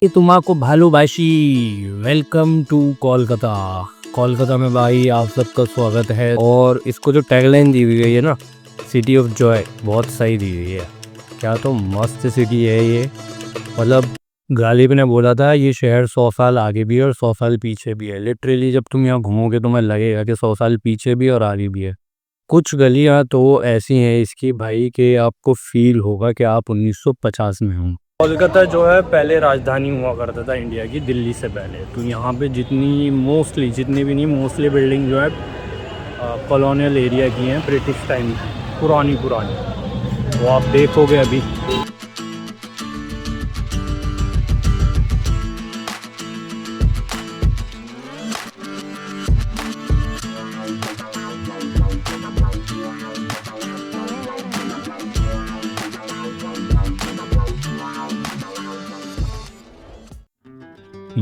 ये तुम्हारा भालूबाशी welcome to Kolkata. Kolkata में भाई आप सबका स्वागत है। और इसको जो टैगलाइन दी हुई है ना, सिटी ऑफ जॉय, बहुत सही दी हुई है। क्या तो मस्त सिटी है ये। मतलब गालिब ने बोला था ये शहर 100 साल आगे भी है और 100 साल पीछे भी है। लिटरली जब तुम यहाँ घूमोगे तुम्हें लगेगा कि 100 साल पीछे भी और आगे भी है। कुछ गलियाँ तो ऐसी हैं इसकी भाई कि आपको फील होगा कि आप 1950 में हो। कोलकाता जो है पहले राजधानी हुआ करता था इंडिया की, दिल्ली से पहले। तो यहाँ पे जितनी भी नहीं मोस्टली बिल्डिंग जो है कॉलोनियल एरिया की हैं, ब्रिटिश टाइम पुरानी। वो आप देखोगे अभी।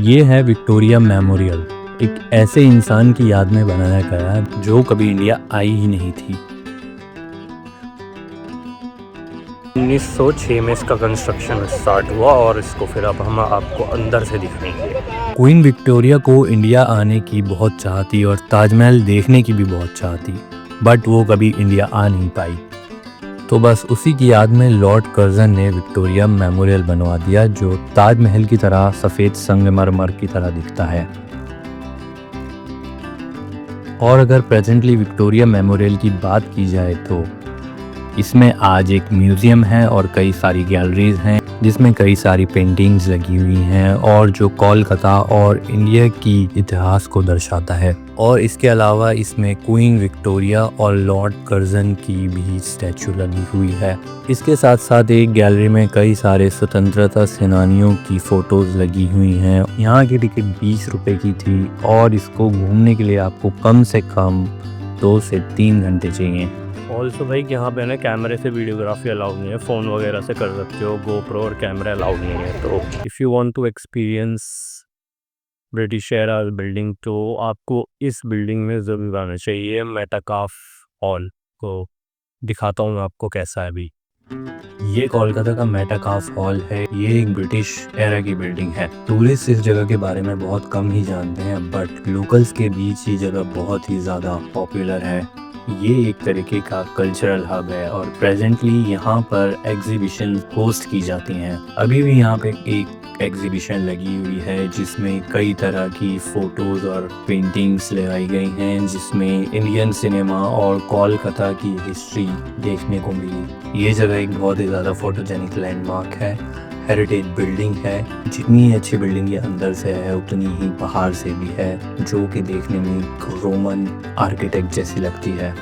ये है विक्टोरिया मेमोरियल, एक ऐसे इंसान की याद में बनाया गया है जो कभी इंडिया आई ही नहीं थी। 1906 में इसका कंस्ट्रक्शन स्टार्ट हुआ और इसको फिर अब हम आपको अंदर से दिखाएंगे। क्वीन विक्टोरिया को इंडिया आने की बहुत चाह थी और ताजमहल देखने की भी बहुत चाह थी, बट वो कभी इंडिया आ नहीं पाई। तो बस उसी की याद में लॉर्ड कर्जन ने विक्टोरिया मेमोरियल बनवा दिया, जो ताजमहल की तरह सफ़ेद संगमरमर की तरह दिखता है। और अगर प्रेजेंटली विक्टोरिया मेमोरियल की बात की जाए तो इसमें आज एक म्यूज़ियम है और कई सारी गैलरीज हैं जिसमें कई सारी पेंटिंग्स लगी हुई हैं और जो कोलकाता और इंडिया की इतिहास को दर्शाता है। और इसके अलावा इसमें क्वीन विक्टोरिया और लॉर्ड कर्जन की भी स्टैचू लगी हुई है। इसके साथ साथ एक गैलरी में कई सारे स्वतंत्रता सेनानियों की फ़ोटोज़ लगी हुई हैं। यहाँ की टिकट 20 रुपये की थी और इसको घूमने के लिए आपको कम से कम 2 से 3 घंटे चाहिए। ऑल्सो भाई यहाँ पे ना कैमरे से वीडियोग्राफी अलाउड नहीं है, फ़ोन वगैरह से कर सकते हो, गोप्रो और कैमरा अलाउड नहीं है। तो if you want to experience British era building तो आपको इस बिल्डिंग में ज़रूर आना चाहिए। मेटाकाफ हॉल को दिखाता हूँ मैं आपको कैसा है अभी। ये कोलकाता का मेटाकाफ हॉल है। ये एक ब्रिटिश एरा की बिल्डिंग है। टूरिस्ट इस जगह के बारे में बहुत कम ही जानते हैं, बट लोकल्स के बीच ये जगह बहुत ही ज़्यादा पॉपुलर है। ये एक तरीके का कल्चरल हब है और प्रेजेंटली यहाँ पर एग्जीबिशन होस्ट की जाती हैं। अभी भी यहाँ पे एक एग्जीबिशन लगी हुई है जिसमें कई तरह की फ़ोटोज़ और पेंटिंग्स लगाई गई हैं, जिसमें इंडियन सिनेमा और कोलकाता की हिस्ट्री देखने को मिली। ये जगह एक बहुत ही ज़्यादा फोटोजेनिक लैंडमार्क है, हेरिटेज बिल्डिंग है। जितनी अच्छी बिल्डिंग ये अंदर से है उतनी ही बाहर से भी है, जो कि देखने में रोमन आर्किटेक्ट जैसी लगती है।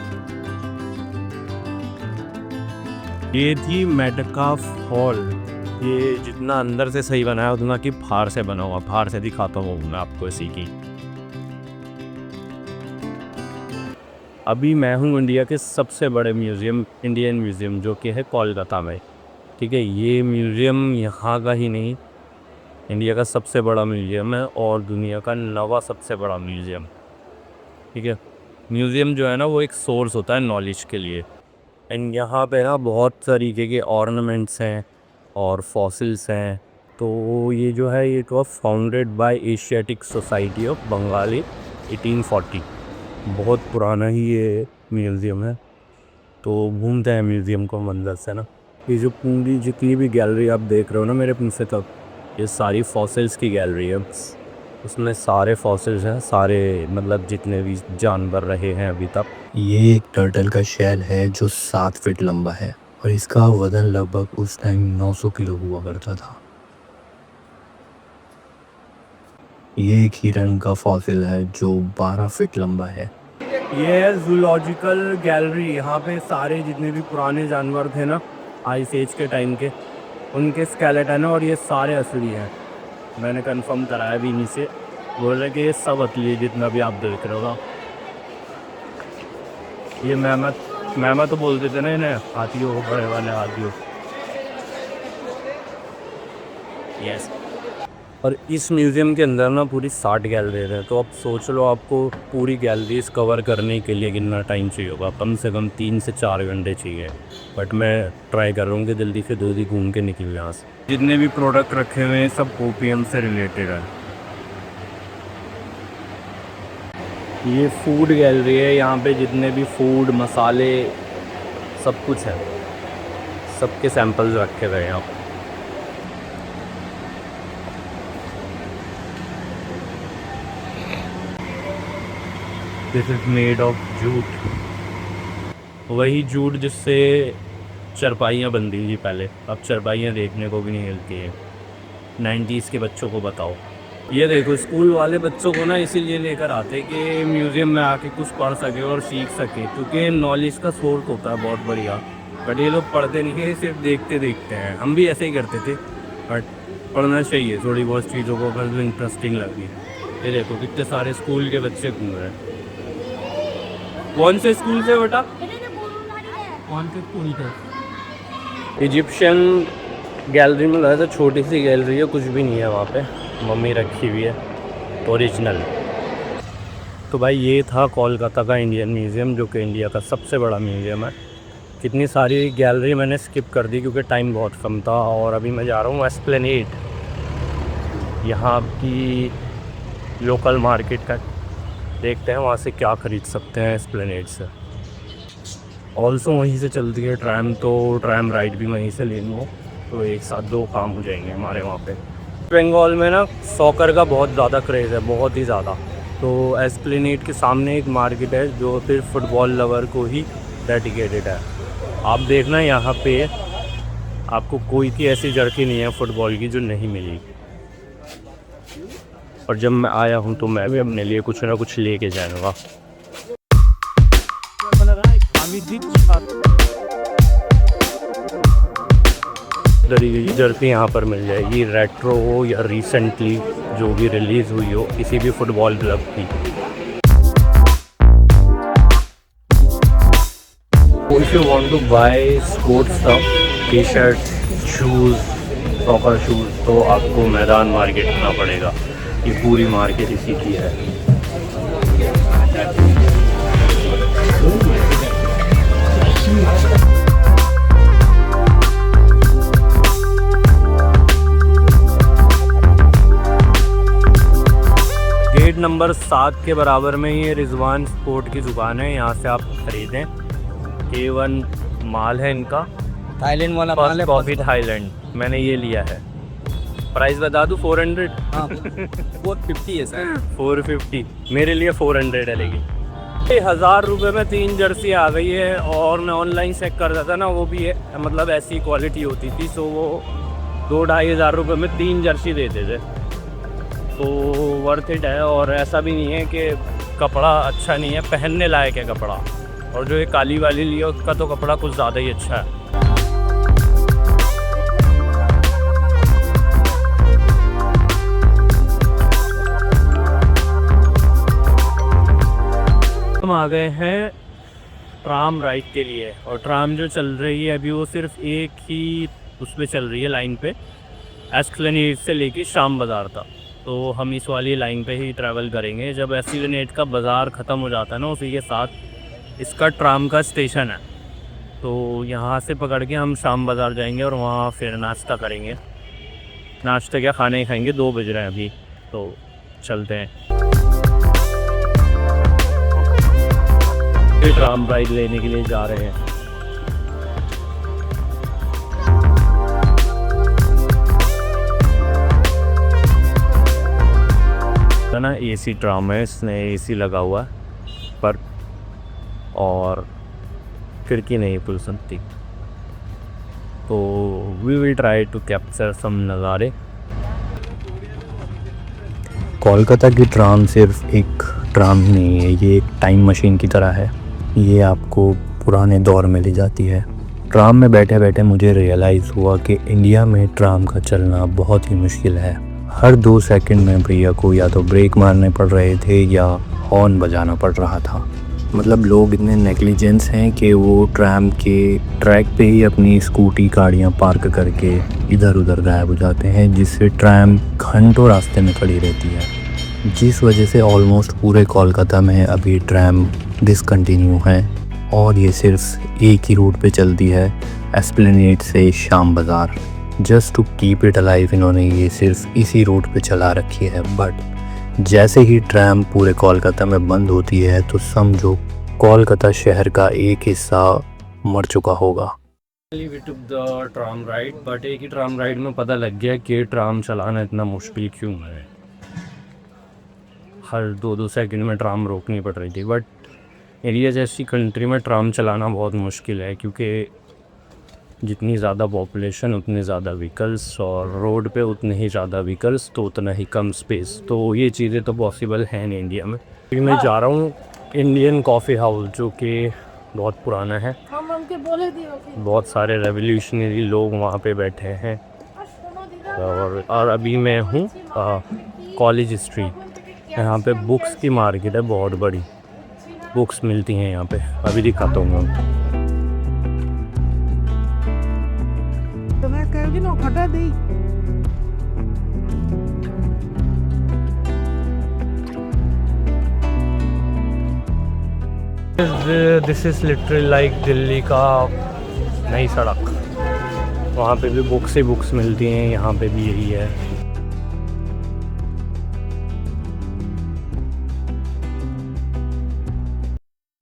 ये थी मेटाकाफ हॉल। ये जितना अंदर से सही बना है उतना कि बाहर से बना हुआ। बाहर से दिखाता हूँ मैं आपको इसी की। अभी मैं हूँ इंडिया के सबसे बड़े म्यूज़ियम, इंडियन म्यूज़ियम, जो कि है कोलकाता में। ठीक है, ये म्यूज़ियम यहाँ का ही नहीं, इंडिया का सबसे बड़ा म्यूज़ियम है और दुनिया का 9वां सबसे बड़ा म्यूज़ियम। ठीक है, म्यूज़ियम जो है ना वो एक सोर्स होता है नॉलेज के लिए। एंड यहाँ पे ना बहुत तरीके के ऑर्नामेंट्स हैं और फॉसिल्स हैं। तो ये जो है ये तो founded by Asiatic society of Bengali 1840। बहुत पुराना ही ये म्यूज़ियम है। तो घूमते हैं म्यूज़ियम को मंदिर से ना। ये जो पूरी जितनी भी गैलरी आप देख रहे हो ना मेरे पीछे तक, ये सारी फॉसिल्स की गैलरी है। उसमें सारे फॉसिल्स हैं, सारे मतलब जितने भी जानवर रहे हैं अभी तक। ये एक टर्टल का शेल है जो 7 फीट लंबा है और इसका वजन लगभग उस टाइम 900 किलो हुआ करता था। ये एक हिरन का फॉसिल है जो 12 फीट लंबा है। ये है जूलॉजिकल गैलरी। यहाँ पे सारे जितने भी पुराने जानवर थे ना आइस एज के टाइम के, उनके स्केलेटन है और ये सारे असली हैं। मैंने कंफर्म कराया भी इन्हीं से, बोले कि ये सब असली है जितना भी आप देख रहे हो। ये मैमत तो बोल देते ना इन्हें, हाथियों को, बड़े वाले हाथियों। यस, और इस म्यूज़ियम के अंदर ना पूरी 60 गैलरीज हैं। तो अब सोच लो आपको पूरी गैलरीज कवर करने के लिए कितना टाइम चाहिए होगा। कम से कम 3 से 4 घंटे चाहिए। बट मैं ट्राई कर रहा हूँ कि जल्दी से जल्दी घूम के निकलूँ यहाँ से। जितने भी प्रोडक्ट रखे हुए हैं सब ओपीएम से रिलेटेड है। ये फूड गैलरी है। यहाँ पे जितने भी फूड मसाले सब कुछ है, सबके सैंपल्स रखे हुए हैं यहाँ पे। This is made of jute. वही जूट जिससे चरपाइयाँ बनती थी पहले। अब चरपाइयाँ देखने को भी नहीं मिलती है। 90s के बच्चों को बताओ। ये देखो स्कूल वाले बच्चों को ना इसीलिए लेकर आते कि म्यूज़ियम में आके कुछ पढ़ सके और सीख सके, क्योंकि नॉलेज का सोर्स होता है बहुत बढ़िया। बट ये लोग पढ़ते नहीं है, सिर्फ देखते देखते हैं। हम भी ऐसे ही करते थे, बट पढ़ना चाहिए थोड़ी बहुत चीज़ों को अगर जो इंटरेस्टिंग लगी। ये देखो कितने सारे स्कूल के बच्चे घूम रहे हैं। कौन से स्कूल से बेटा? कौन से स्कूल से? इजिप्शियन गैलरी में लगा था, छोटी सी गैलरी है, कुछ भी नहीं है वहाँ पे। मम्मी रखी हुई है ओरिजिनल। तो भाई ये था कोलकाता का इंडियन म्यूज़ियम, जो कि इंडिया का सबसे बड़ा म्यूज़ियम है। कितनी सारी गैलरी मैंने स्किप कर दी क्योंकि टाइम बहुत कम था। और अभी मैं जा रहा हूँ एस्प्लेनेड, यहाँ की लोकल मार्केट का। देखते हैं वहाँ से क्या ख़रीद सकते हैं एस्प्लेनेड से। ऑल्सो वहीं से चलती है ट्रैम, तो ट्रैम राइड भी वहीं से ले लूँ, तो एक साथ 2 काम हो जाएंगे हमारे वहाँ पे। बंगाल में ना सॉकर का बहुत ज़्यादा क्रेज़ है, बहुत ही ज़्यादा। तो एस्प्लेनेड के सामने एक मार्केट है जो सिर्फ फुटबॉल लवर को ही डेडिकेटेड है। आप देखना यहाँ पे आपको कोई की ऐसी जर्सी नहीं है फुटबॉल की जो नहीं मिलेगी। और जब मैं आया हूँ तो मैं भी अपने लिए कुछ ना कुछ लेके जाऊँगा। जर्सी यहाँ पर मिल जाएगी, रेट्रो हो या रिसेंटली जो भी रिलीज़ हुई हो किसी भी फुटबॉल क्लब की। If you want to buy sports stuff, T-shirt, shoes, soccer shoes, तो आपको मैदान मार्केट आना पड़ेगा। ये पूरी मार्केट इसी की है। गेट नंबर 7 के बराबर में ये रिजवान स्पोर्ट की दुकान है। यहाँ से आप खरीदें। A1 माल है इनका, थाईलैंड वाला माल है। कॉफ़ी थाईलैंड मैंने ये लिया है। प्राइस बता दूँ 400? हाँ 450 है सर। 450 मेरे लिए 400 है। लेकिन 1000 रुपये में 3 जर्सी आ गई है। और मैं ऑनलाइन चेक कर रहा था ना, वो भी है मतलब ऐसी क्वालिटी होती थी। सो वो 2-2.5 हज़ार रुपये में 3 जर्सी देते थे, तो वर्थ इट है। और ऐसा भी नहीं है कि कपड़ा अच्छा नहीं है, पहनने लायक है कपड़ा। और जो ये काली वाली लिया उसका तो कपड़ा कुछ ज़्यादा ही अच्छा है। हम आ गए हैं ट्राम राइड के लिए। और ट्राम जो चल रही है अभी वो सिर्फ एक ही उस पर चल रही है लाइन पे, एस्प्लेनेड से लेके शाम बाज़ार तक। तो हम इस वाली लाइन पे ही ट्रैवल करेंगे। जब एस्प्लेनेड का बाज़ार ख़त्म हो जाता है ना, उसी के साथ इसका ट्राम का स्टेशन है। तो यहाँ से पकड़ के हम शाम बाज़ार जाएंगे और वहाँ फिर नाश्ता करेंगे। नाश्ता क्या, खाने ही खाएंगे। 2 बज रहे हैं अभी, तो चलते हैं। ट्राम राइड लेने के लिए जा रहे हैं। है ना, एसी ट्राम है, इसने एसी लगा हुआ है पर, और खिड़की नहीं खुल सकती। तो we will try to capture some नज़ारे। कोलकाता की ट्राम सिर्फ एक ट्राम ही नहीं है, ये एक टाइम मशीन की तरह है। ये आपको पुराने दौर में ले जाती है। ट्राम में बैठे बैठे मुझे रियलाइज़ हुआ कि इंडिया में ट्राम का चलना बहुत ही मुश्किल है। हर 2 सेकंड में भैया को या तो ब्रेक मारने पड़ रहे थे या हॉर्न बजाना पड़ रहा था। मतलब लोग इतने नेग्लिजेंस हैं कि वो ट्रैम के ट्रैक पे ही अपनी स्कूटी गाड़ियाँ पार्क करके इधर उधर गायब हो जाते हैं, जिससे ट्रैम घंटों रास्ते में खड़ी रहती है, जिस वजह से ऑलमोस्ट पूरे कोलकाता में अभी ट्रैम डिसकंटिन्यू है और ये सिर्फ एक ही रूट पे चलती है, एस्प्लेनेड से Shyambazar. Just to keep it alive इन्होंने ये सिर्फ इसी रूट पे चला रखी है। बट जैसे ही ट्रैम पूरे कोलकाता में बंद होती है तो समझो कोलकाता शहर का एक हिस्सा मर चुका होगा। We took the tram ride, but एक ही ट्राम राइड में पता लग गया कि ट्राम चलाना इतना मुश्किल क्यों है। हर 2-2 सेकंड में ट्राम रोकनी पड़ रही थी। बट इंडिया जैसी कंट्री में ट्राम चलाना बहुत मुश्किल है, क्योंकि जितनी ज़्यादा पॉपुलेशन उतने ज़्यादा व्हीकल्स, और रोड पे उतने ही ज़्यादा व्हीकल्स तो उतना ही कम स्पेस, तो ये चीज़ें तो पॉसिबल हैं नहीं इंडिया में। मैं जा रहा हूँ इंडियन कॉफ़ी हाउस, जो कि बहुत पुराना है। बहुत सारे रेवोल्यूशनरी लोग वहाँ पे बैठे हैं। और अभी मैं हूँ कॉलेज स्ट्रीट। यहाँ पे बुक्स की मार्केट है, बहुत बड़ी बुक्स मिलती हैं यहाँ पे। अभी दिखाता हूँ मैं। This is literally like Delhi का नई सड़क। वहाँ पे भी बुक्स ही बुक्स मिलती हैं, यहाँ पे भी यही है।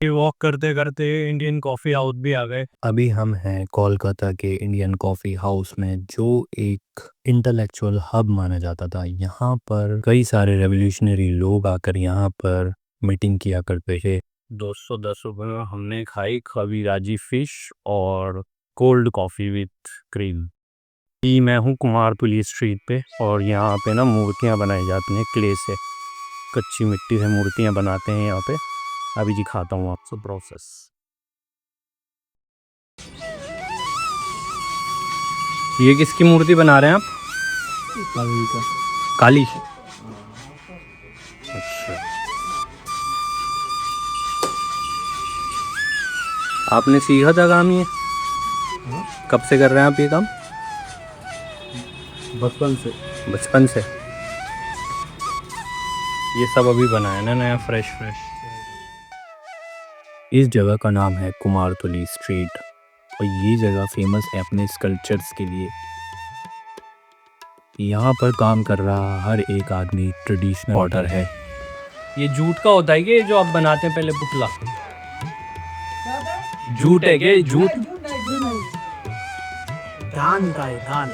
वॉक करते करते इंडियन कॉफ़ी हाउस भी आ गए। अभी हम हैं कोलकाता के इंडियन कॉफ़ी हाउस में, जो एक इंटेलेक्चुअल हब माना जाता था। यहाँ पर कई सारे रेवोल्यूशनरी लोग आकर यहाँ पर मीटिंग किया करते थे। 210 रुपये में हमने खाई खबीराजी फ़िश और कोल्ड कॉफ़ी विथ क्रीम। मैं हूँ कुमारटुली स्ट्रीट पे, और यहाँ पे ना मूर्तियाँ बनाई जाती हैं क्ले से। कच्ची मिट्टी से मूर्तियाँ बनाते हैं यहाँ पे। अभी दिखाता हूँ आपको प्रोसेस। ये किसकी मूर्ति बना रहे हैं आप? काली। अच्छा, आपने सीखा था काम ये? कब से कर रहे हैं आप ये काम? बचपन से। ये सब अभी बनाया ना नया, फ्रेश। इस जगह का नाम है कुमारटुली स्ट्रीट, और ये जगह फेमस है अपने स्कल्पचर्स के लिए। यहाँ पर काम कर रहा हर एक आदमी ट्रेडिशनल पॉटर है। ये जूट का होता है कि जो आप बनाते हैं पहले पुतला? जूट है क्या? जूट धान का है, धान।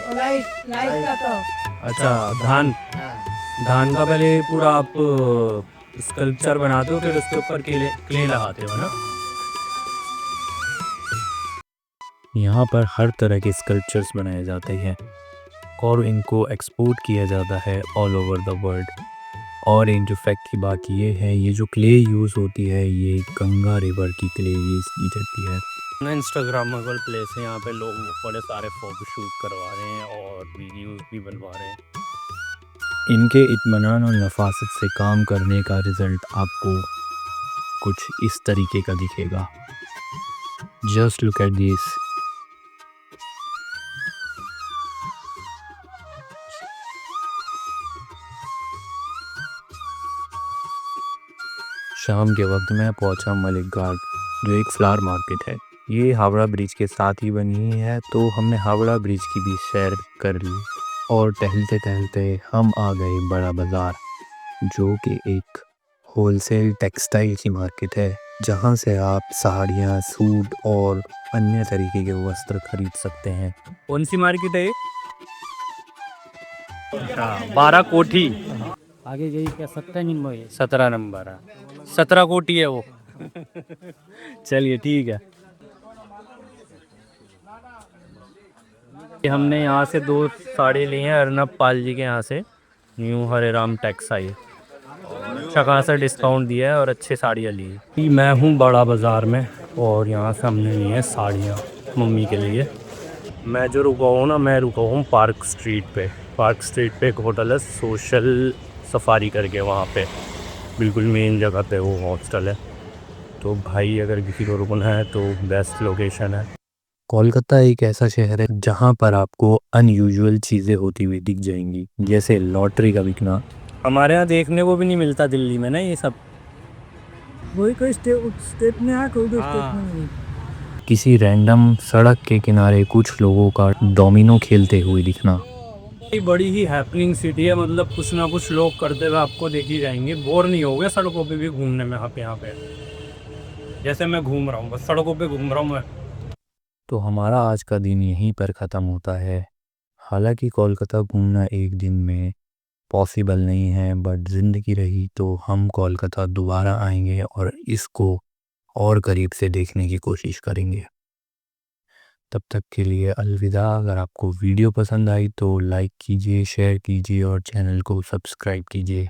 अच्छा, धान का पहले पूरा आप स्कल्पचर बनाते हो, फिर उसके ऊपर क्ले लगाते हो ना? यहाँ पर हर तरह के स्कल्पचर्स बनाए जाते हैं और इनको एक्सपोर्ट किया जाता है ऑल ओवर द वर्ल्ड। और इन जो फैक्ट की बात ये है, ये जो क्ले यूज़ होती है ये गंगा रिवर की क्ले यूज़ की जाती है। इंस्टाग्रामेबल प्लेस है, यहाँ पे लोग बड़े सारे फोटो शूट करवा रहे हैं और वीडियोस भी बनवा रहे हैं। इनके इत्मीनान और नफासत से काम करने का रिज़ल्ट आपको कुछ इस तरीके का दिखेगा। Just look at this. शाम के वक्त मैं पहुंचा मलिक गार्ड, जो एक फ्लावर मार्केट है। ये हावड़ा ब्रिज के साथ ही बनी है, तो हमने हावड़ा ब्रिज की भी सैर कर ली और टहलते टहलते हम आ गए बड़ा बाज़ार, जो कि एक होलसेल टेक्सटाइल की मार्केट है, जहां से आप साड़ियाँ, सूट और अन्य तरीके के वस्त्र खरीद सकते हैं। कौन सी मार्केट है? 12 कोठी आगे गई क्या? 17 नंबर है। 17 नंबर है, 17 कोठी है वो। चलिए ठीक है। हमने यहाँ से 2 साड़ी ली हैं अर्नब पाल जी के यहाँ से, न्यू हरे राम टेक्सटाइल। अच्छा खासा डिस्काउंट दिया है और अच्छे साड़ियाँ ली है। मैं हूँ बड़ा बाज़ार में, और यहाँ से हमने ली हैं साड़ियाँ मम्मी के लिए। मैं जो रुका हूँ ना, मैं रुका हूँ पार्क स्ट्रीट पे। पार्क स्ट्रीट पे एक होटल है सोशल सफारी करके, वहाँ पे बिल्कुल मेन जगह पे वो हॉस्टल है। तो भाई अगर किसी को रुकना है तो बेस्ट लोकेशन है। कोलकाता एक ऐसा शहर है जहाँ पर आपको अनयूजुअल चीज़ें होती हुई दिख जाएंगी, जैसे लॉटरी का बिकना। हमारे यहाँ देखने को भी नहीं मिलता दिल्ली में ना ये सब। वही कोई स्टेट में है, कोई स्टेट में नहीं। किसी रैंडम सड़क के किनारे कुछ लोगों का डोमिनो खेलते हुए दिखना। ये बड़ी ही हैपनिंग सिटी है, मतलब कुछ ना कुछ लोग करते हुए आपको देख ही जाएंगे। बोर नहीं होगे सड़कों पे भी घूमने में। यहाँ पे जैसे मैं घूम रहा हूँ, बस सड़कों पे घूम रहा हूँ मैं। तो हमारा आज का दिन यहीं पर ख़त्म होता है। हालांकि कोलकाता घूमना एक दिन में पॉसिबल नहीं है, बट ज़िंदगी रही तो हम कोलकाता दोबारा आएंगे और इसको और करीब से देखने की कोशिश करेंगे। तब तक के लिए अलविदा। अगर आपको वीडियो पसंद आई तो लाइक कीजिए, शेयर कीजिए और चैनल को सब्सक्राइब कीजिए।